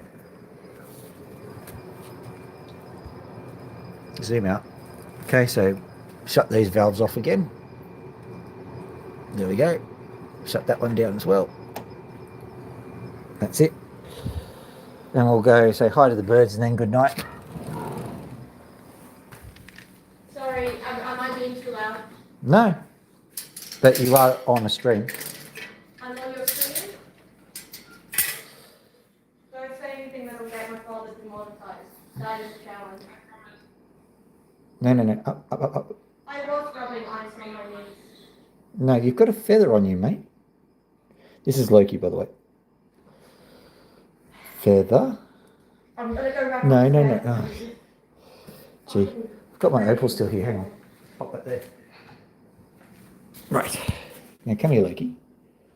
Zoom out. Okay, so shut these valves off again. There we go. Shut that one down as well. That's it. Then we'll go say hi to the birds and then good night. Sorry, am I being too loud? No, but you are on a stream. I'm on your screen. Don't say anything that'll get my father demonetized. That is a challenge. No. Up. I was rubbing ice on my knees. No, you've got a feather on you, mate. This is Loki, by the way. Feather? I'm gonna go wrap No. Oh. Gee, I've got my opal still here. Hang on. Pop that there. Right. Now come here, Loki.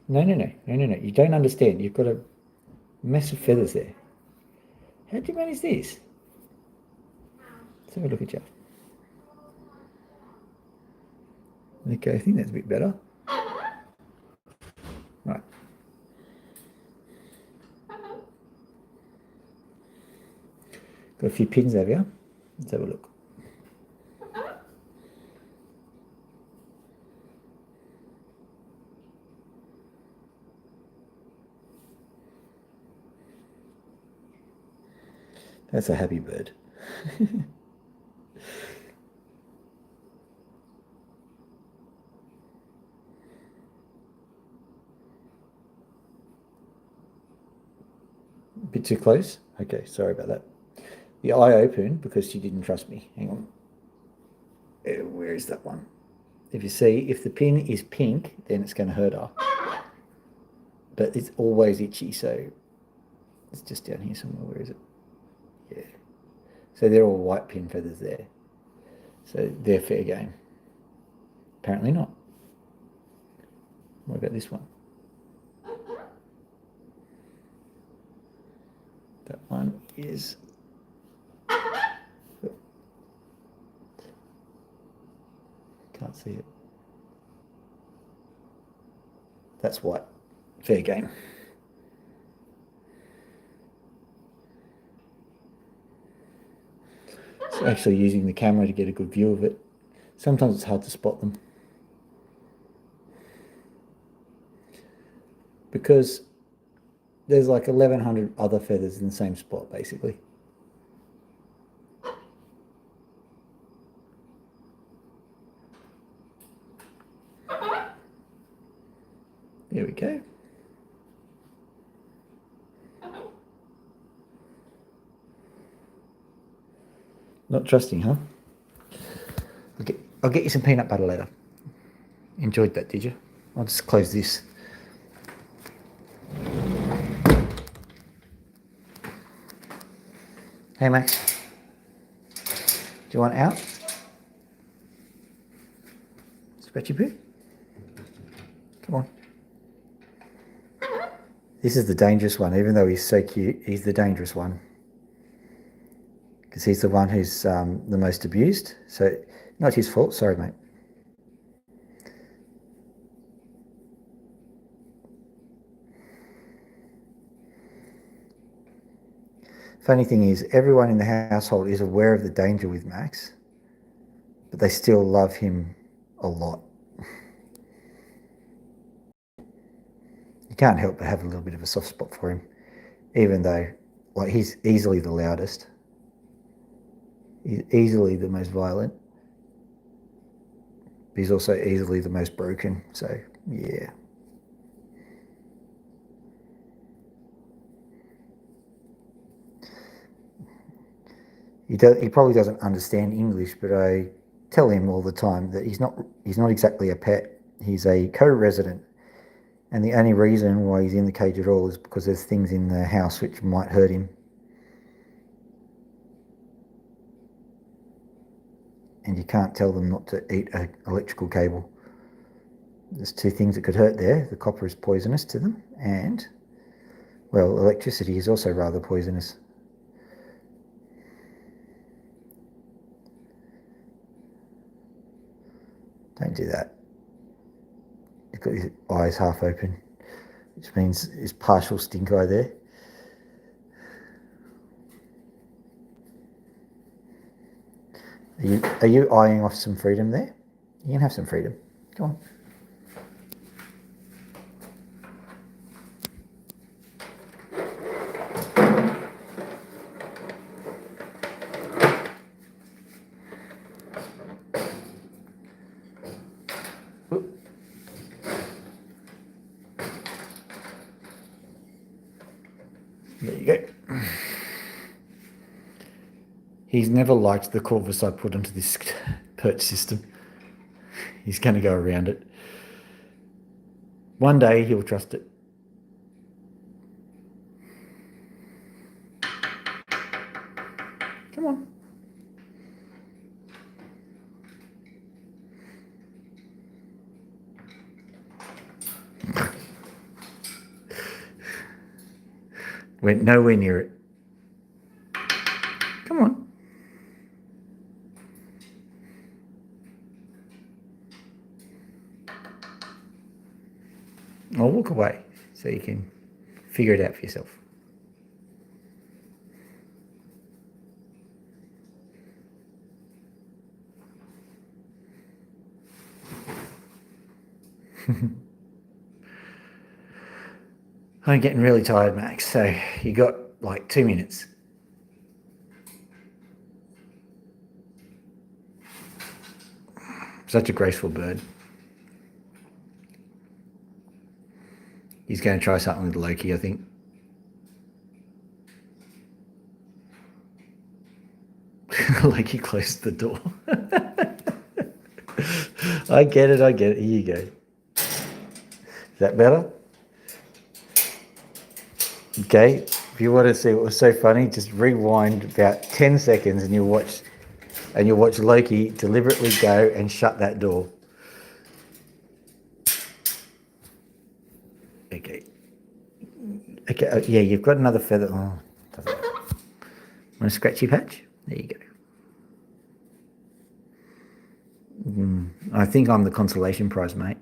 No. You don't understand. You've got a mess of feathers there. How do you manage this? Let's have a look at you. Okay, I think that's a bit better. Right. Got a few pins over here. Let's have a look. That's a happy bird. A bit too close? Okay, sorry about that. The eye opened because she didn't trust me. Hang on. Where is that one? If you see, if the pin is pink, then it's going to hurt her. But it's always itchy, so It's just down here somewhere. Where is it? Yeah. So they're all white pin feathers there. So they're fair game. Apparently not. What about this one? That one is... Can't see it. That's white. Fair game. It's actually using the camera to get a good view of it. Sometimes it's hard to spot them. Because there's like 1,100 other feathers in the same spot, basically. There we go. Not trusting, huh? I'll get you some peanut butter later. Enjoyed that, did you? I'll just close this. Hey, Max. Do you want out? Scratchy poo? Come on. This is the dangerous one. Even though he's so cute, he's the dangerous one. Because he's the one who's the most abused. So, not his fault. Sorry, mate. Funny thing is, everyone in the household is aware of the danger with Max, but they still love him a lot. You can't help but have a little bit of a soft spot for him, even though, like, he's easily the loudest. He's easily the most violent. But he's also easily the most broken, so, yeah. He probably doesn't understand English, but I tell him all the time that he's not exactly a pet. He's a co-resident, and the only reason why he's in the cage at all is because there's things in the house which might hurt him. And you can't tell them not to eat an electrical cable. There's two things that could hurt there. The copper is poisonous to them, and, well, electricity is also rather poisonous. Don't do that. He's got his eyes half open, which means his partial stink eye there. Are you eyeing off some freedom there? You can have some freedom. Go on. There you go. He's never liked the corvus I put into this perch system. He's going to go around it. One day he'll trust it. Come on. Went nowhere near it. Come on. I'll walk away so you can figure it out for yourself. I'm getting really tired, Max, so you got like 2 minutes. Such a graceful bird. He's going to try something with Loki, I think. Loki closed the door. I get it. Here you go. Is that better? Okay, If you want to see what was so funny, just rewind about 10 seconds and you'll watch Loki deliberately go and shut that door. Okay. Okay, yeah, you've got another feather. Oh, doesn't matter. Want a scratchy patch? There you go. I think I'm the consolation prize, mate.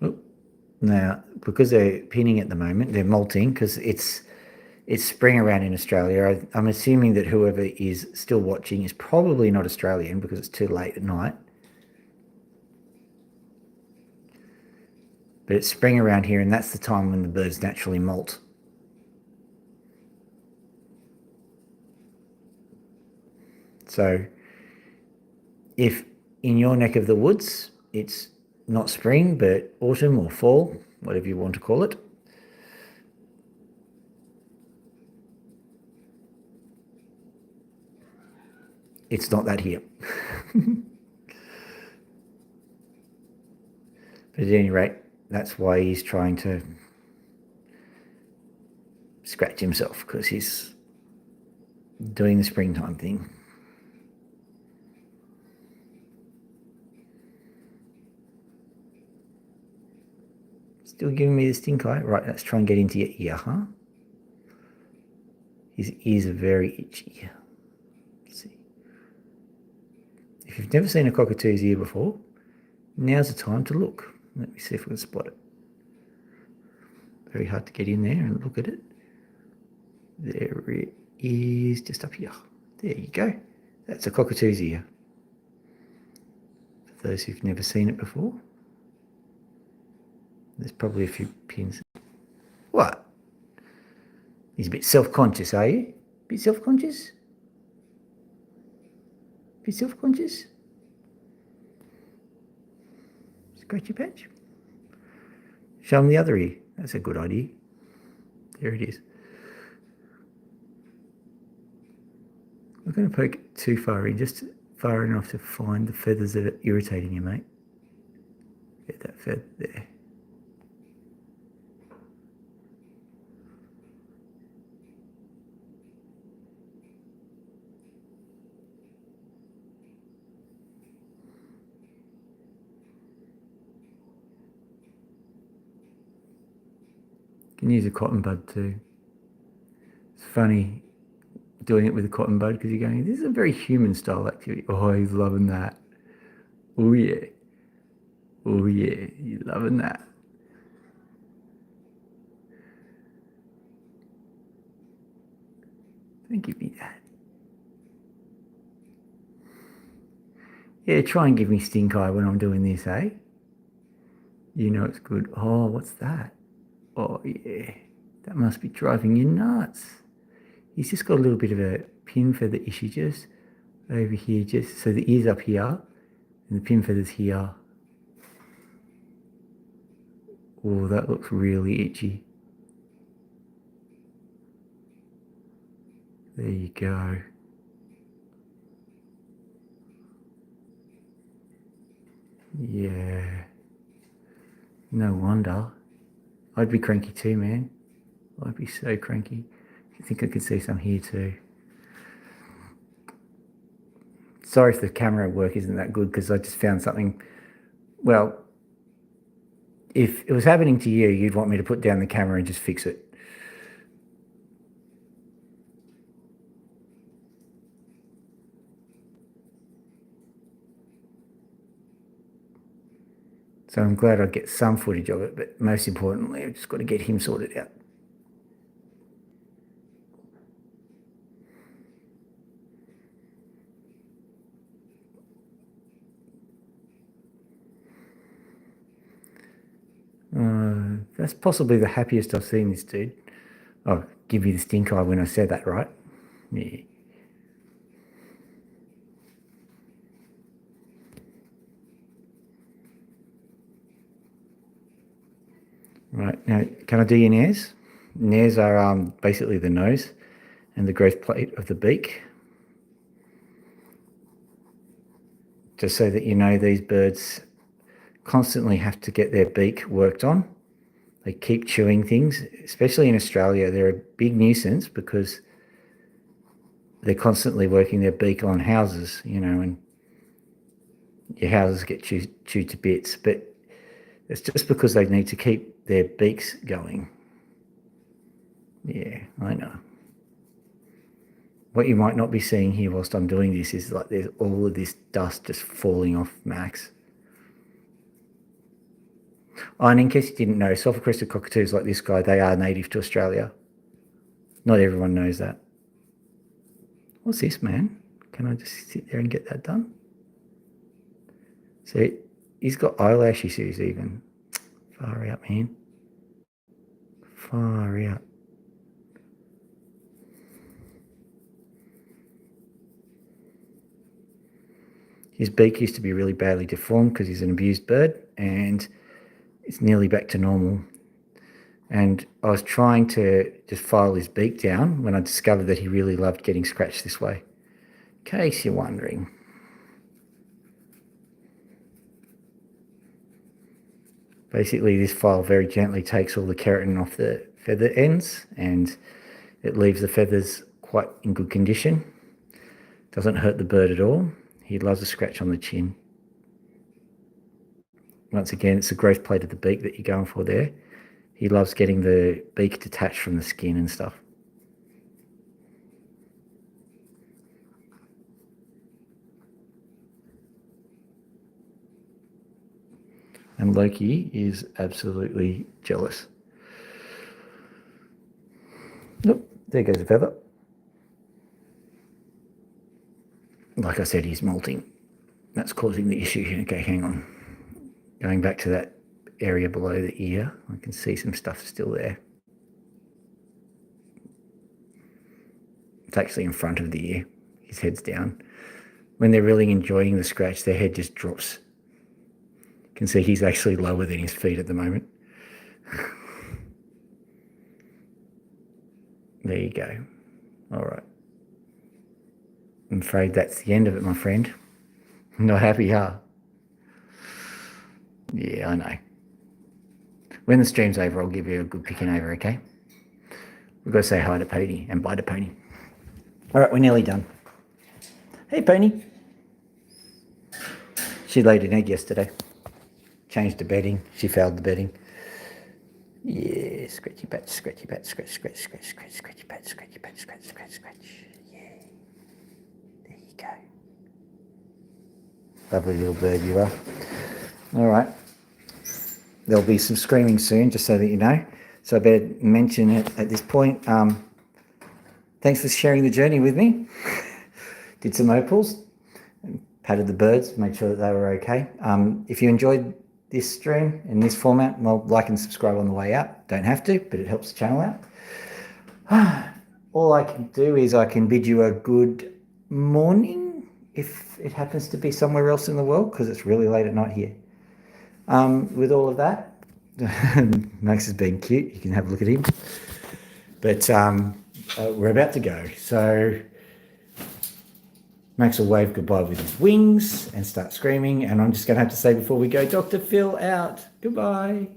Oh, now, because they're pinning at the moment, they're molting because it's spring around in Australia. I'm assuming that whoever is still watching is probably not Australian because it's too late at night. But it's spring around here, and that's the time when the birds naturally molt. So if in your neck of the woods it's not spring but autumn or fall, whatever you want to call it, it's not that here. But at any rate, that's why he's trying to scratch himself, because he's doing the springtime thing. Still giving me the stink eye? Right, let's try and get into your ear, huh? His ears are very itchy. Let's see. If you've never seen a cockatoo's ear before, now's the time to look. Let me see if we can spot it. Very hard to get in there and look at it. There it is, just up here. There you go. That's a cockatoo's ear. For those who've never seen it before, there's probably a few pins. What? He's a bit self-conscious, are you? Bit self-conscious? Bit self-conscious? Scratchy patch? Show him the other ear. That's a good idea. There it is. I'm going to poke too far in, just far enough to find the feathers that are irritating you, mate. Get that feather there. You can use a cotton bud too. It's funny doing it with a cotton bud because you're going, this is a very human style activity. Oh, he's loving that. Oh yeah. Oh yeah, you're loving that. Don't give me that. Yeah, try and give me stink eye when I'm doing this, eh? You know it's good. Oh, what's that? Oh yeah, that must be driving you nuts. He's just got a little bit of a pin feather issue just over here, just so the ear's up here and the pin feather's here. Oh, that looks really itchy. There you go. Yeah. No wonder. I'd be cranky too, man. I'd be so cranky. I think I could see some here too. Sorry if the camera work isn't that good because I just found something. Well, if it was happening to you, you'd want me to put down the camera and just fix it. So I'm glad I get some footage of it, but most importantly, I've just got to get him sorted out. That's possibly the happiest I've seen this dude. I'll give you the stink eye when I said that, right? Yeah. Right, now can I do your nares? Nares are basically the nose. and the growth plate of the beak. Just so that you know, these birds constantly have to get their beak worked on. They keep chewing things, especially in Australia. They're a big nuisance because they're constantly working their beak on houses, and your houses get chewed to bits. But it's just because they need to keep their beaks going. Yeah, I know. What you might not be seeing here whilst I'm doing this is like there's all of this dust just falling off Max. Oh, and in case you didn't know, sulphur-crested cockatoos like this guy, they are native to Australia. Not everyone knows that. What's this, man? Can I just sit there and get that done? So he's got eyelash issues even. Far out, man. Far out. His beak used to be really badly deformed because he's an abused bird, and it's nearly back to normal. And I was trying to just file his beak down when I discovered that he really loved getting scratched this way. In case you're wondering. Basically, this file very gently takes all the keratin off the feather ends, and it leaves the feathers quite in good condition. Doesn't hurt the bird at all. He loves a scratch on the chin. Once again, it's the growth plate of the beak that you're going for there. He loves getting the beak detached from the skin and stuff. And Loki is absolutely jealous. Nope, there goes a feather. Like I said, he's molting. That's causing the issue here. Okay, hang on. Going back to that area below the ear, I can see some stuff still there. It's actually in front of the ear. His head's down. When they're really enjoying the scratch, their head just drops. You can see he's actually lower than his feet at the moment. There you go. All right. I'm afraid that's the end of it, my friend. Not happy, huh? Yeah, I know. When the stream's over, I'll give you a good picking over, okay? We've got to say hi to Pony and bye to Pony. All right, we're nearly done. Hey, Pony. She laid an egg yesterday. Changed the bedding. She fouled the bedding. Yeah, scratchy patch, scratchy patch, scratch, scratch, scratch, scratch, scratchy patch, scratchy patch, scratch, scratch, scratch. Yeah. There you go. Lovely little bird you are. All right. There'll be some screaming soon, just so that you know. So I better mention it at this point. Thanks for sharing the journey with me. Did some opals and patted the birds, made sure that they were okay. If you enjoyed this stream in this format, well, like and subscribe on the way out. Don't have to, but it helps the channel out. All I can do is I can bid you a good morning if it happens to be somewhere else in the world, because it's really late at night here. With all of that, Max is being cute. You can have a look at him. But we're about to go. So Max will wave goodbye with his wings and start screaming. And I'm just going to have to say before we go, Dr. Phil out. Goodbye.